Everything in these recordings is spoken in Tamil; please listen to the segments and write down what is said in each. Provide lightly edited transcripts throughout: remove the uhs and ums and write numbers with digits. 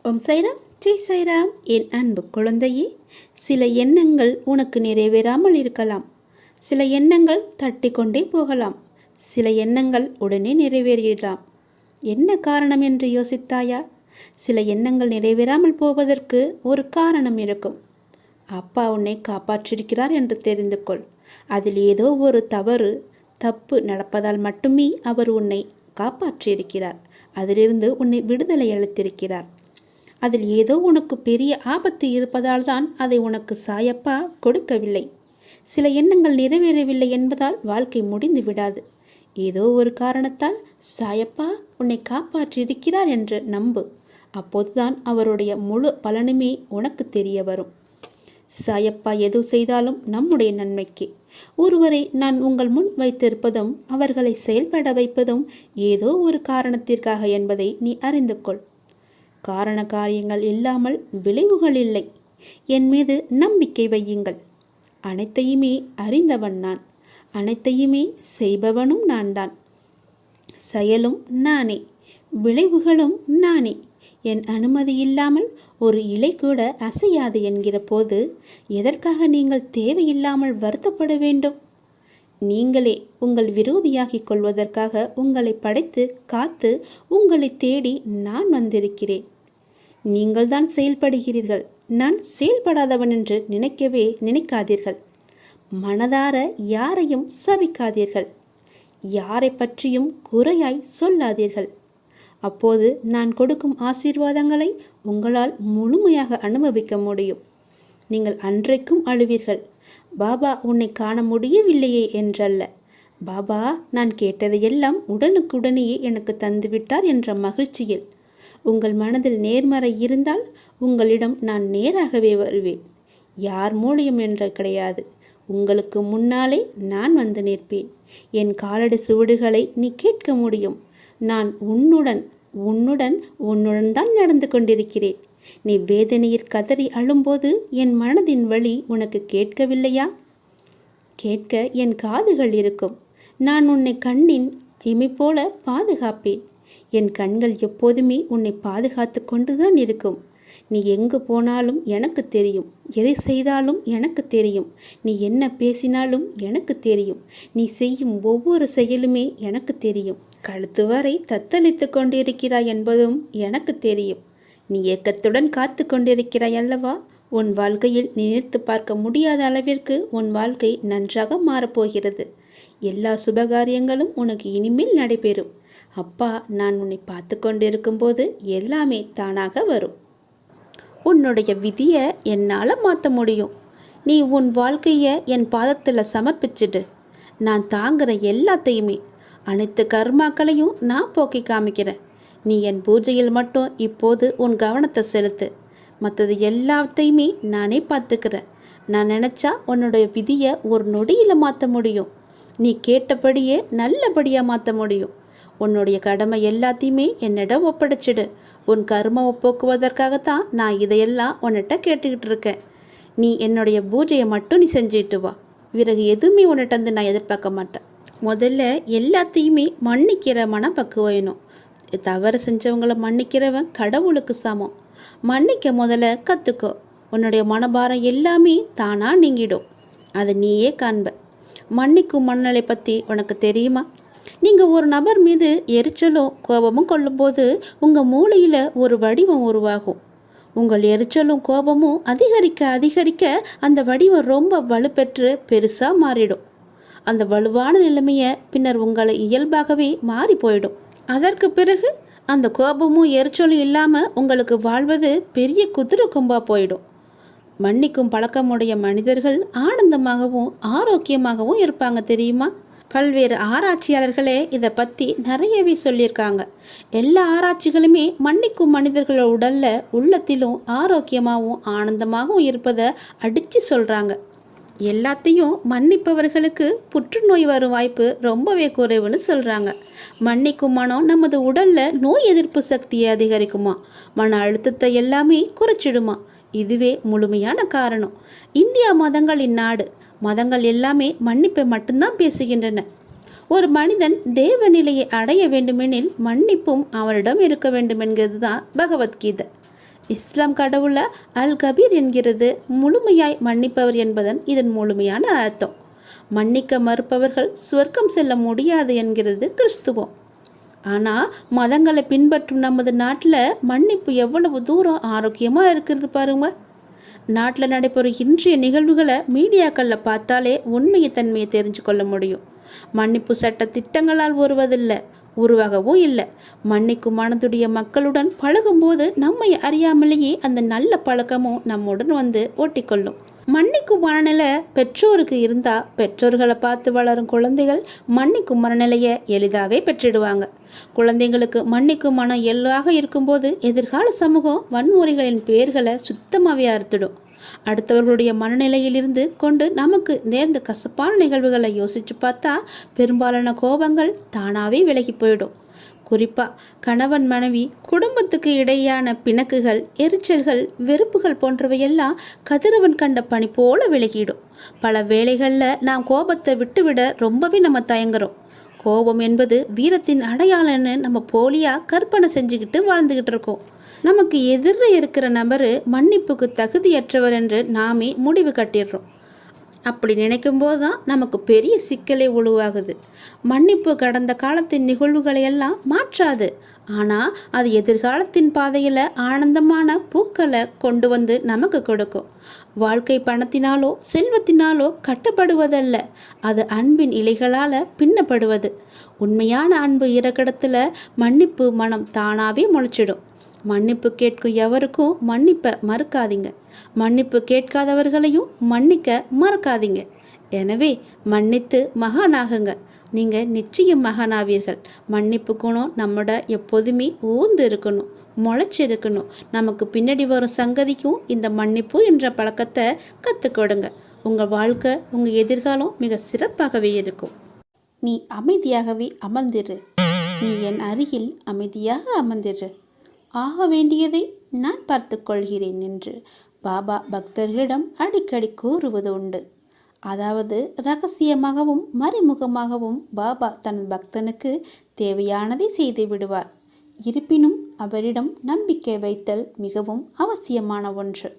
ஓம் சைராம், ஜெய் சைராம். என் அன்பு குழந்தையே, சில எண்ணங்கள் உனக்கு நிறைவேறாமல் இருக்கலாம். சில எண்ணங்கள் தட்டி கொண்டே போகலாம். சில எண்ணங்கள் உடனே நிறைவேறிடலாம். என்ன காரணம் என்று யோசித்தாயா? சில எண்ணங்கள் நிறைவேறாமல் போவதற்கு ஒரு காரணம் இருக்கும். அப்பா உன்னை காப்பாற்றிருக்கிறார் என்று தெரிந்து கொள். அதில் ஏதோ ஒரு தப்பு நடப்பதால் மட்டுமே அவர் உன்னை காப்பாற்றியிருக்கிறார். அதிலிருந்து உன்னை விடுதலை அளித்திருக்கிறார். அதில் ஏதோ உனக்கு பெரிய ஆபத்து இருப்பதால் தான் அதை உனக்கு சாயப்பா கொடுக்கவில்லை. சில எண்ணங்கள் நிறைவேறவில்லை என்பதால் வாழ்க்கை முடிந்து விடாது. ஏதோ ஒரு காரணத்தால் சாயப்பா உன்னை காப்பாற்றியிருக்கிறார் என்று நம்பு. அப்போதுதான் அவருடைய முழு பலனுமே உனக்கு தெரிய வரும். சாயப்பா எது செய்தாலும் நம்முடைய நன்மைக்கு. ஒருவரை நான் உங்கள் முன் வைத்திருப்பதும் அவர்களை செயல்பட வைப்பதும் ஏதோ ஒரு காரணத்திற்காக என்பதை நீ அறிந்து கொள். காரண காரியங்கள் இல்லாமல் விளைவுகள் இல்லை. என் மீது நம்பிக்கை வையுங்கள். அனைத்தையுமே அறிந்தவன் நான். அனைத்தையுமே செய்பவனும் நான் தான். செயலும் நானே, விளைவுகளும் நானே. என் அனுமதி இல்லாமல் ஒரு இலை கூட அசையாது என்கிற போது எதற்காக நீங்கள் தேவையில்லாமல் வருத்தப்பட வேண்டும்? நீங்களே உங்கள் விரோதியாகிக் கொள்வதற்காக உங்களை படைத்து காத்து உங்களை தேடி நான் வந்திருக்கிறேன். நீங்கள்தான் செயல்படுகிறீர்கள். நான் செயல்படாதவன் என்று நினைக்காதீர்கள். மனதார யாரையும் சபிக்காதீர்கள். யாரை பற்றியும் குறையாய் சொல்லாதீர்கள். அப்போது நான் கொடுக்கும் ஆசீர்வாதங்களை உங்களால் முழுமையாக அனுபவிக்க முடியும். நீங்கள் அன்றைக்கும் அழுவீர்கள். பாபா உன்னை காண முடியவில்லையே என்றல்ல. பாபா நான் கேட்டதையெல்லாம் உடனுக்குடனேயே எனக்கு தந்துவிட்டார் என்ற மகிழ்ச்சியில். உங்கள் மனதில் நேர்மறை இருந்தால் உங்களிடம் நான் நேராகவே வருவேன். யார் மூலியம் என்று கிடையாது. உங்களுக்கு முன்னாலே நான் வந்து நிற்பேன். என் காலடி சுவடுகளை நீ கேட்க முடியும். நான் உன்னுடன் தான் நடந்து கொண்டிருக்கிறேன். நீ வேதனையில் கதறி அழும்போது என் மனதின் வலி உனக்கு கேட்கவில்லையா? கேட்க என் காதுகள் இருக்கும். நான் உன்னை கண்ணின் இமை போல பாதுகாப்பேன். என் கண்கள் எப்போதுமே உன்னை பாதுகாத்து கொண்டுதான் இருக்கும். நீ எங்கு போனாலும் எனக்கு தெரியும். எதை செய்தாலும் எனக்கு தெரியும். நீ என்ன பேசினாலும் எனக்கு தெரியும். நீ செய்யும் ஒவ்வொரு செயலுமே எனக்கு தெரியும். கழுத்து வரை தத்தளித்து கொண்டிருக்கிறாய் என்பதும் எனக்கு தெரியும். நீ ஏக்கத்துடன் காத்து கொண்டிருக்கிறாய் அல்லவா? உன் வாழ்க்கையில் நினைத்து பார்க்க முடியாத அளவிற்கு உன் வாழ்க்கை நன்றாக மாறப்போகிறது. எல்லா சுபகாரியங்களும் உனக்கு இனிமேல் நடைபெறும். அப்பா நான் உன்னை பார்த்து கொண்டிருக்கும் போது எல்லாமே தானாக வரும். உன்னுடைய விதியை என்னால் மாற்ற முடியும். நீ உன் வாழ்க்கையை என் பாதத்தில் சமர்ப்பிச்சுடு. நான் தாங்குகிற எல்லாத்தையுமே, அனைத்து கர்மாக்களையும் நான் போக்கி காமிக்கிறேன். நீ என் பூஜையில் மட்டும் இப்போது உன் கவனத்தை செலுத்து. மற்றது எல்லாத்தையுமே நானே பார்த்துக்கிறேன். நான் நினச்சா உன்னுடைய விதியை ஒரு நொடியில் மாற்ற முடியும். நீ கேட்டபடியே நல்லபடியாக மாற்ற முடியும். உன்னுடைய கடமை எல்லாத்தையுமே என்னிடம் ஒப்படைச்சிடு. உன் கர்மம் ஒப்போக்குவதற்காகத்தான் நான் இதையெல்லாம் உன்னிட்ட கேட்டுக்கிட்டு இருக்கேன். நீ என்னுடைய பூஜையை மட்டும் நீ செஞ்சுட்டு வா. பிறகு எதுவுமே உன்னிட்ட வந்து நான் எதிர்பார்க்க மாட்டேன். முதல்ல எல்லாத்தையுமே மன்னிக்கிற மனப்பக்குவம் வேணும். தவறு செஞ்சவங்களை மன்னிக்கிறவன் கடவுளுக்கு சமம். மன்னிக்க முதல்ல கற்றுக்கோ. உன்னுடைய மனபாரம் எல்லாமே தானாக நீங்கிடும். அதை நீயே காண்ப. மன்னிக்கும் மனநிலை பற்றி உனக்கு தெரியுமா? நீங்கள் ஒரு நபர் மீது எரிச்சலும் கோபமும் கொள்ளும்போது உங்கள் மூளையில் ஒரு வடிவம் உருவாகும். உங்கள் எரிச்சலும் கோபமும் அதிகரிக்க அந்த வடிவம் ரொம்ப வலுப்பெற்று பெருசாக மாறிடும். அந்த வலுவான நிலைமையை பின்னர் உங்களை இயல்பாகவே மாறி போயிடும். அதற்கு பிறகு அந்த கோபமும் எரிச்சலும் இல்லாமல் உங்களுக்கு வாழ்வது பெரிய குதிரை கொம்பா போயிடும். மன்னிக்கும் பழக்கமுடைய மனிதர்கள் ஆனந்தமாகவும் ஆரோக்கியமாகவும் இருப்பாங்க தெரியுமா? பல்வேறு ஆராய்ச்சியாளர்களே இதை பற்றி நிறையவே சொல்லியிருக்காங்க. எல்லா ஆராய்ச்சிகளுமே மன்னிக்கும் மனிதர்களோட உடலில் உள்ளத்திலும் ஆரோக்கியமாகவும் ஆனந்தமாகவும் இருப்பதை அடித்து சொல்கிறாங்க. எல்லாத்தையும் மன்னிப்பவர்களுக்கு புற்றுநோய் வரும் வாய்ப்பு ரொம்பவே குறைவுன்னு சொல்கிறாங்க. மன்னிக்கும் மனம் நமது உடலில் நோய் எதிர்ப்பு சக்தியை அதிகரிக்குமா, மன அழுத்தத்தை எல்லாமே குறைச்சிடுமா. இதுவே முழுமையான காரணம். இந்தியா மதங்களின் நாடு. மதங்கள் எல்லாமே மன்னிப்பை மட்டும்தான் பேசுகின்றன. ஒரு மனிதன் தேவ நிலையை அடைய வேண்டுமெனில் மன்னிப்பும் அவனிடம் இருக்க வேண்டும் என்கிறது தான் பகவத்கீதை. இஸ்லாம் கடவுள அல் கபீர் என்கிறது முழுமையாய் மன்னிப்பவர் என்பதன் இதன் முழுமையான அர்த்தம். மன்னிக்க மறுப்பவர்கள் சொர்க்கம் செல்ல முடியாது என்கிறது கிறிஸ்துவம். ஆனால் மதங்களை பின்பற்றும் நமது நாட்டில் மன்னிப்பு எவ்வளவு தூரம் ஆரோக்கியமாக இருக்கிறது பாருங்க. நாட்டில் நடைபெறும் இன்றைய நிகழ்வுகளை மீடியாக்களில் பார்த்தாலே உண்மையை தன்மையை தெரிஞ்சு கொள்ள முடியும். மன்னிப்பு சட்ட திட்டங்களால் வருவதில்லை, உருவாகவும் இல்லை. மன்னிக்கும் மனதுடைய மக்களுடன் பழகும்போது நம்மை அறியாமலேயே அந்த நல்ல பழக்கமும் நம்முடன் வந்து ஓட்டிக்கொள்ளும். மன்னிக்கும் மனநிலை பெற்றோருக்கு இருந்தால் பெற்றோர்களை பார்த்து வளரும் குழந்தைகள் மன்னிக்கும் மனநிலையை எளிதாகவே பெற்றிடுவாங்க. குழந்தைங்களுக்கு மன்னிக்கும் மனம் எள்ளாக இருக்கும்போது எதிர்கால சமூகம் வன்முறைகளின் பெயர்களை சுத்தமாகவே அறுத்துடும். அடுத்தவர்களுடைய மனநிலையிலிருந்து கொண்டு நமக்கு நேர்ந்த கசப்பான நிகழ்வுகளை யோசித்து பார்த்தா பெரும்பாலான கோபங்கள் தானாகவே விலகி போயிடும். குறிப்பாக கணவன் மனைவி, குடும்பத்துக்கு இடையான பிணக்குகள், எரிச்சல்கள், வெறுப்புகள் போன்றவையெல்லாம் கதிரவன் கண்ட பனி போல விலகிடும். பல வேளைகளில் நாம் கோபத்தை விட்டுவிட ரொம்பவே நம்ம தயங்குறோம். கோபம் என்பது வீரத்தின் அடையாளம்னு நம்ம போலியாக கற்பனை செஞ்சுக்கிட்டு வாழ்ந்துக்கிட்டு இருக்கோம். நமக்கு எதிரில் இருக்கிற நபர் மன்னிப்புக்கு தகுதியற்றவர் என்று நாமே முடிவு கட்டிடுறோம். அப்படி நினைக்கும் போது தான் நமக்கு பெரிய சிக்கலே உருவாகுது. மன்னிப்பு கடந்த காலத்தின் நிகழ்வுகளை எல்லாம் மாற்றாது, ஆனால் அது எதிர்காலத்தின் பாதையில் ஆனந்தமான பூக்களை கொண்டு வந்து நமக்கு கொடுக்கும். வாழ்க்கை பணத்தினாலோ செல்வத்தினாலோ கட்டப்படுவதல்ல, அது அன்பின் இலைகளால் பின்னப்படுவது. உண்மையான அன்பு இறக்கடத்தில் மன்னிப்பு மனம் தானாகவே முளைச்சிடும். மன்னிப்பு கேட்கும் எவருக்கும் மன்னிப்பை மறுக்காதீங்க, மன்னிப்பு கேட்காதவர்களையும் மன்னிக்க மறக்காதீங்க. எனவே மன்னித்து மகானாகுங்க, நீங்கள் நிச்சயம் மகானாவீர்கள். மன்னிப்பு குணம் நம்மட எப்போதுமே ஊர்ந்து இருக்கணும், முளைச்சிருக்கணும். நமக்கு பின்னாடி வரும் சங்கதிக்கும் இந்த மன்னிப்பு என்ற பழக்கத்தை கற்றுக் கொடுங்க. உங்கள் வாழ்க்கை, உங்கள் எதிர்காலம் மிக சிறப்பாகவே இருக்கும். நீ அமைதியாகவே அமர்ந்திரு, நீ என் அருகில் அமைதியாக அமர்ந்திரு, ஆக வேண்டியதை நான் பார்த்து கொள்கிறேன் என்று பாபா பக்தர்களிடம் அடிக்கடி கூறுவது உண்டு. அதாவது இரகசியமாகவும் மறைமுகமாகவும் பாபா தன் பக்தனுக்கு தேவையானதை செய்து விடுவார். இருப்பினும் அவரிடம் நம்பிக்கை வைத்தல் மிகவும் அவசியமான ஒன்று.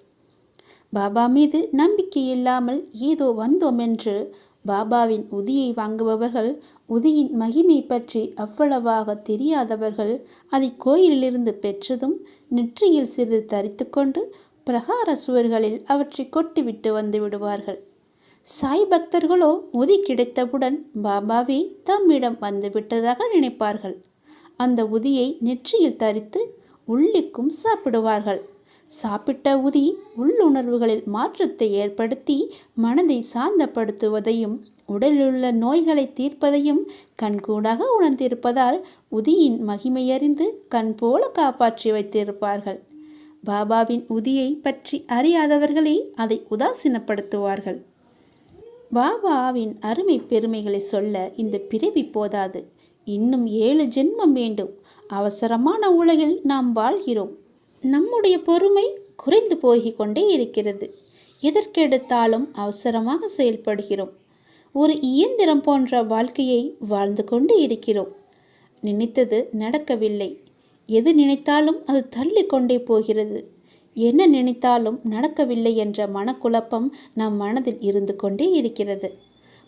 பாபா மீது நம்பிக்கை இல்லாமல் ஏதோ வந்தோம் என்று பாபாவின் உதியை வாங்குபவர்கள், உதியின் மகிமை பற்றி அவ்வளவாக தெரியாதவர்கள், அதை கோயிலிலிருந்து பெற்றதும் நெற்றியில் சிறிது தரித்து கொண்டு பிரகார சுவர்களில் அவற்றை கொட்டிவிட்டு வந்து விடுவார்கள். சாய் பக்தர்களோ உதி கிடைத்தவுடன் பாபாவே தம்மிடம் வந்து விட்டதாக நினைப்பார்கள். அந்த உதியை நெற்றியில் தரித்து உள்ளிக்கும் சாப்பிடுவார்கள். சாப்பிட்ட உதி உள்ளுணர்வுகளில் மாற்றத்தை ஏற்படுத்தி மனதை சாந்தப்படுத்துவதையும் உடலிலுள்ள நோய்களை தீர்ப்பதையும் கண்கூடாக உணர்ந்திருப்பதால் உதியின் மகிமையறிந்து கண் போல காப்பாற்றி வைத்திருப்பார்கள். பாபாவின் உதியை பற்றி அறியாதவர்களே அதை உதாசீனப்படுத்துவார்கள். பாபாவின் அருமை பெருமைகளை சொல்ல இந்த பிறவி போதாது, இன்னும் 7 ஜென்மம் வேண்டும். அவசரமான உலகில் நாம் வாழ்கிறோம். நம்முடைய பொறுமை குறைந்து போகிக் கொண்டே இருக்கிறது. எதற்கெடுத்தாலும் அவசரமாக செயல்படுகிறோம். ஒரு இயந்திரம் போன்ற வாழ்க்கையை வாழ்ந்து கொண்டு இருக்கிறோம். நினைத்தது நடக்கவில்லை. எது நினைத்தாலும் அது தள்ளி கொண்டே போகிறது. என்ன நினைத்தாலும் நடக்கவில்லை என்ற மனக்குழப்பம் நம் மனதில் இருந்து கொண்டே இருக்கிறது.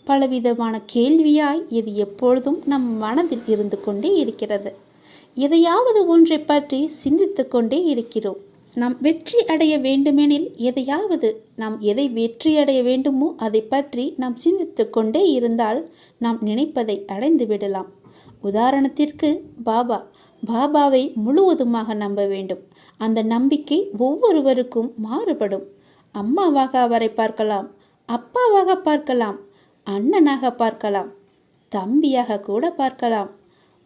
பலவிதமான கேள்வியாய் இது எப்பொழுதும் நம் மனதில் இருந்து கொண்டே இருக்கிறது. எதையாவது ஒன்றை பற்றி சிந்தித்து கொண்டே இருக்கிறோம். நாம் வெற்றி அடைய வேண்டுமெனில் நாம் எதை வெற்றி அடைய வேண்டுமோ அதை பற்றி நாம் சிந்தித்து கொண்டே இருந்தால் நாம் நினைப்பதை அடைந்து விடலாம். உதாரணத்திற்கு பாபாவை முழுவதுமாக நம்ப வேண்டும். அந்த நம்பிக்கை ஒவ்வொருவருக்கும் மாறுபடும். அம்மாவாக அவரை பார்க்கலாம், அப்பாவாக பார்க்கலாம், அண்ணனாக பார்க்கலாம், தம்பியாக கூட பார்க்கலாம்,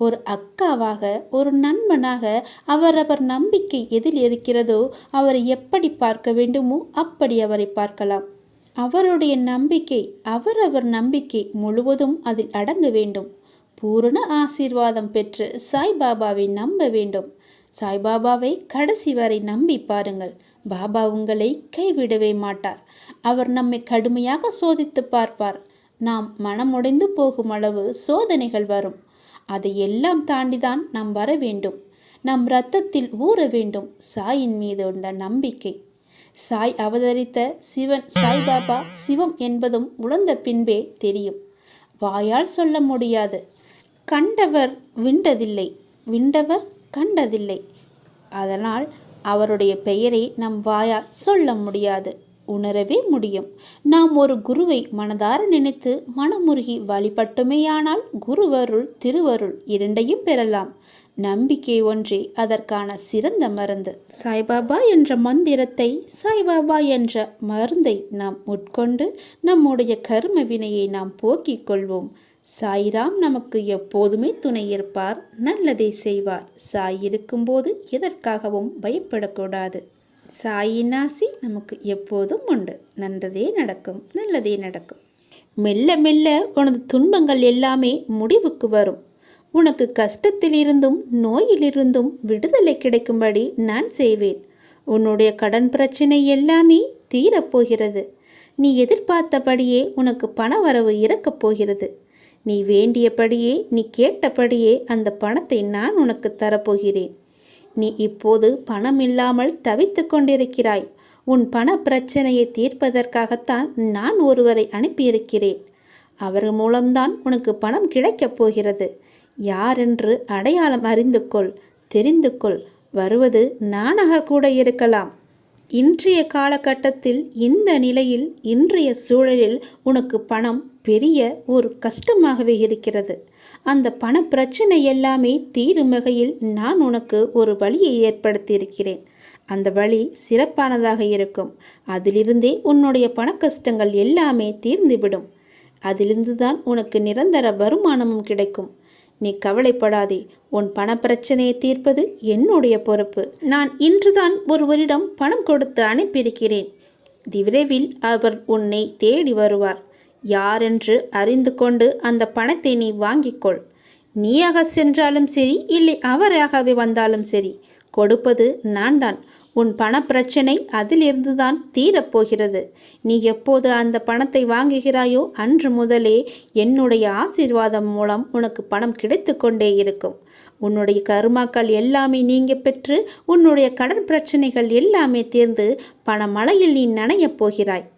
ஒரு அக்காவாக, ஒரு நண்பனாக. அவரவர் நம்பிக்கை எதில் இருக்கிறதோ அவரை எப்படி பார்க்க வேண்டுமோ அப்படி அவரை பார்க்கலாம். அவருடைய நம்பிக்கை, அவரவர் நம்பிக்கை முழுவதும் அதில் அடங்க வேண்டும். பூரண ஆசீர்வாதம் பெற்று சாய்பாபாவை நம்ப வேண்டும். சாய்பாபாவை கடைசி வரை நம்பி பாருங்கள். பாபா உங்களை கைவிடவே மாட்டார். அவர் நம்மை கடுமையாக சோதித்து பார்ப்பார். நாம் மனமுடைந்து போகும் அளவு சோதனைகள் வரும். அதையெல்லாம் தாண்டிதான் நாம் வர வேண்டும். நம் இரத்தத்தில் ஊற வேண்டும் சாயின் மீது உள்ள நம்பிக்கை. சாய் அவதரித்த சிவன் சாய்பாபா சிவம் என்பதும் உணர்ந்த பின்பே தெரியும். வாயால் சொல்ல முடியாது. கண்டவர் விண்டதில்லை, விண்டவர் கண்டதில்லை. அதனால் அவருடைய பெயரை நம் வாயால் சொல்ல முடியாது, உணரவே முடியும். நாம் ஒரு குருவை மனதார நினைத்து மனமுருகி வழிபட்டுமேயானால் குருவருள் திருவருள் இரண்டையும் பெறலாம். நம்பிக்கை ஒன்றே அதற்கான சிறந்த மருந்து. சாய்பாபா என்ற மந்திரத்தை, சாய்பாபா என்ற மருந்தை நாம் உட்கொண்டு நம்முடைய கர்ம வினையை நாம் போக்கிக் கொள்வோம். சாய்ராம் நமக்கு எப்போதுமே துணை இருப்பார், நல்லதே செய்வார். சாய் இருக்கும்போது எதற்காகவும் பயப்படக்கூடாது. சாயின் ஆசி நமக்கு எப்போதும் உண்டு. நல்லதே நடக்கும், நல்லதே நடக்கும். மெல்ல மெல்ல உனது துன்பங்கள் எல்லாமே முடிவுக்கு வரும். உனக்கு கஷ்டத்திலிருந்தும் நோயிலிருந்தும் விடுதலை கிடைக்கும்படி நான் செய்வேன். உன்னுடைய கடன் பிரச்சனை எல்லாமே தீரப்போகிறது. நீ எதிர்பார்த்தபடியே உனக்கு பண வரவு இறக்கப் போகிறது. நீ வேண்டியபடியே, நீ கேட்டபடியே அந்த பணத்தை நான் உனக்கு தரப்போகிறேன். நீ இப்போது பணம் இல்லாமல் தவித்து கொண்டிருக்கிறாய். உன் பண பிரச்சனையை தீர்ப்பதற்காகத்தான் நான் ஒருவரை அனுப்பியிருக்கிறேன். அவர் மூலம்தான் உனக்கு பணம் கிடைக்கப் போகிறது. யாரென்று அடையாளம் அறிந்து கொள், தெரிந்து கொள். வருவது நானாக கூட இருக்கலாம். இன்றைய காலகட்டத்தில், இந்த நிலையில், இன்றைய சூழலில் உனக்கு பணம் பெரிய ஒரு கஷ்டமாகவே இருக்கிறது. அந்த பண பிரச்சனை எல்லாமே தீரும் வகையில் நான் உனக்கு ஒரு வழியை ஏற்படுத்தியிருக்கிறேன். அந்த வழி சிறப்பானதாக இருக்கும். அதிலிருந்தே உன்னுடைய பண கஷ்டங்கள் எல்லாமே தீர்ந்துவிடும். அதிலிருந்து தான் உனக்கு நிரந்தர வருமானமும் கிடைக்கும். நீ கவலைப்படாதே. உன் பண பிரச்சனையை தீர்ப்பது என்னுடைய பொறுப்பு. நான் இன்றுதான் ஒருவரிடம் பணம் கொடுத்து அனுப்பியிருக்கிறேன். விரைவில் அவர் உன்னை தேடி வருவார். யாரென்று அறிந்து கொண்டு அந்த பணத்தை நீ வாங்கிக்கொள். நீயாக சென்றாலும் சரி, இல்லை அவராகவே வந்தாலும் சரி, கொடுப்பது நான் தான். உன் பண பிரச்சனை அதிலிருந்து தான் தீரப்போகிறது. நீ எப்போது அந்த பணத்தை வாங்குகிறாயோ அன்று முதலே என்னுடைய ஆசீர்வாதம் மூலம் உனக்கு பணம் கிடைத்து கொண்டே இருக்கும். உன்னுடைய கர்மாக்கள் எல்லாமே நீங்க பெற்று உன்னுடைய கடன் பிரச்சனைகள் எல்லாமே தீர்ந்து பணமழையில் நீ நனையப் போகிறாய்.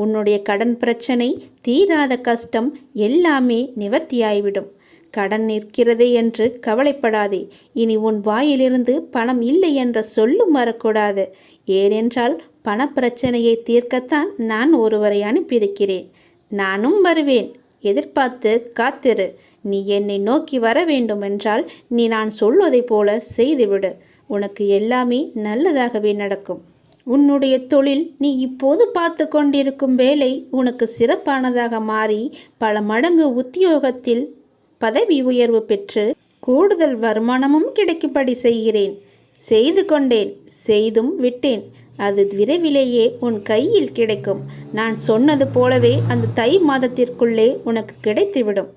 உன்னுடைய கடன் பிரச்சனை, தீராத கஷ்டம் எல்லாமே நிவர்த்தியாய்விடும். கடன் நிற்கிறதே என்று கவலைப்படாதே. இனி உன் வாயிலிருந்து பணம் இல்லை என்ற சொல்லும் வரக்கூடாது. ஏனென்றால் பண பிரச்சனையை தீர்க்கத்தான் நான் ஒருவரை அனுப்பியிருக்கிறேன். நானும் வருவேன். எதிர்பார்த்து காத்திரு. நீ என்னை நோக்கி வர வேண்டும் என்றால் நீ நான் சொல்வதை போல செய்துவிடு. உனக்கு எல்லாமே நல்லதாகவே நடக்கும். உன்னுடைய தொழில், நீ இப்போது பார்த்து கொண்டிருக்கும் வேலை உனக்கு சிறப்பானதாக மாறி பல மடங்கு உத்தியோகத்தில் பதவி உயர்வு பெற்று கூடுதல் வருமானமும் கிடைக்கும்படி செய்கிறேன். செய்து கொண்டேன், செய்தும் விட்டேன். அது விரைவிலேயே உன் கையில் கிடைக்கும். நான் சொன்னது போலவே அந்த தை மாதத்திற்குள்ளே உனக்கு கிடைத்துவிடும்.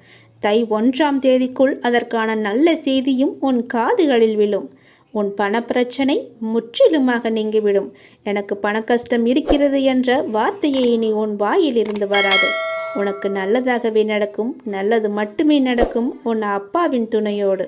தை 1ஆம் தேதிக்குள் அதற்கான நல்ல செய்தியும் உன் காதுகளில் விழும். உன் பணப்பிரச்சனை முற்றிலுமாக நீங்கிவிடும். எனக்கு பண கஷ்டம் இருக்கிறது என்ற வார்த்தையை இனி உன் வாயிலிருந்து வராது. உனக்கு நல்லதாகவே நடக்கும். நல்லது மட்டுமே நடக்கும் உன் அப்பாவின் துணையோடு.